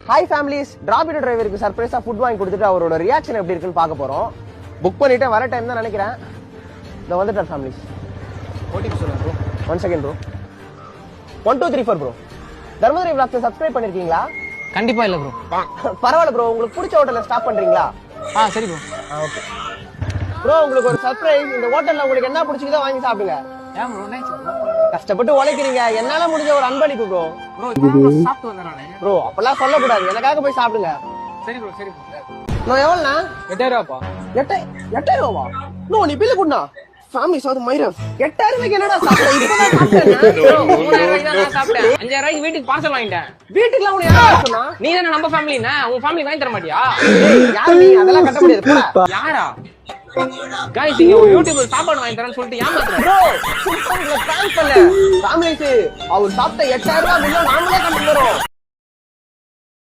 Hi families, டிராபிடோ டிரைவருக்கு சர்ப்ரைஸா food வாங்கி கொடுத்துட்டு அவரோட ரியாக்ஷன் எப்படி இருக்குன்னு பார்க்க போறோம். புக் பண்ணிட்டேன், வர டைம் தான் நினைக்கிறேன். இந்த வந்துட்டார் ஃபேமிலிஸ். ஓடிபி சொல்லுங்க bro. 1 second bro. 1 2 3 4 bro. Dharmadurai vlogs subscribe பண்ணிருக்கீங்களா? கண்டிப்பா இல்ல ப்ரோ. பரவாயில்ல ப்ரோ, உங்களுக்கு பிடிச்ச ஹோட்டல்ல ஸ்டாப் பண்றீங்களா? சரி ப்ரோ. ஓகே ப்ரோ, உங்களுக்கு ஒரு சர்ப்ரைஸ். இந்த ஹோட்டல்ல உங்களுக்கு என்ன பிடிச்சிருக்கோ வாங்கி சாப்பிடுங்க. ஏன் ப்ரோ என்னாச்சு ப்ரோ? கஷ்டப்பட்டு உழைக்கிறீங்க, என்னால முடிஞ்ச ஒரு அன்பளிப்பு ப்ரோ. ப்ரோ இப்போ ப்ரோ சாப்பிட்டு வந்தேன் நானே. ப்ரோ அப்பெல்லாம் சொல்லக்கூடாது, எனக்காக போய் சாப்பிடுங்க. சரி ப்ரோ சரி ப்ரோ. நான் எவ்வளோண்ணா? 8000 ரூபாப்பா. 8000 ரூபாவா? நோ, நீ பில்லு கொடுண்ணா. ஃபேமிலி சாது மயிரம் 8000 ரூபாய்க்கு என்னடா சாப்பிட? இப்பதான் சாப்பிட்டேன். 3000 ரூபாய்க்கு தான் நான் சாப்பிட்டேன். 5000 ரூபாய்க்கு வீட்டுக்கு பார்சல் வாங்கிட்டேன். வீட்டுக்குலாம் உனக்கு யாரா சொன்னா? நீ தானே நம்ம ஃபேமிலினா, உன் ஃபேமிலி வாங்கி தர மாட்டியா? யார் நீ? அதெல்லாம் கட்ட முடியாது. போடா. யாரா? गाइस இங்க ஒரு யூடியூபர் சாப்பாடு வாங்கி தரேன்னு சொல்லிட்டு ஏமாத்துறாரு. ப்ரோ சூப்பர்ல பிராங்க் பண்ணல. ஃபேமிலிஸ் அவர் சாப்பிட்ட 8000 ரூபாய் பில்ல நாமளே கட்டி தரோம்.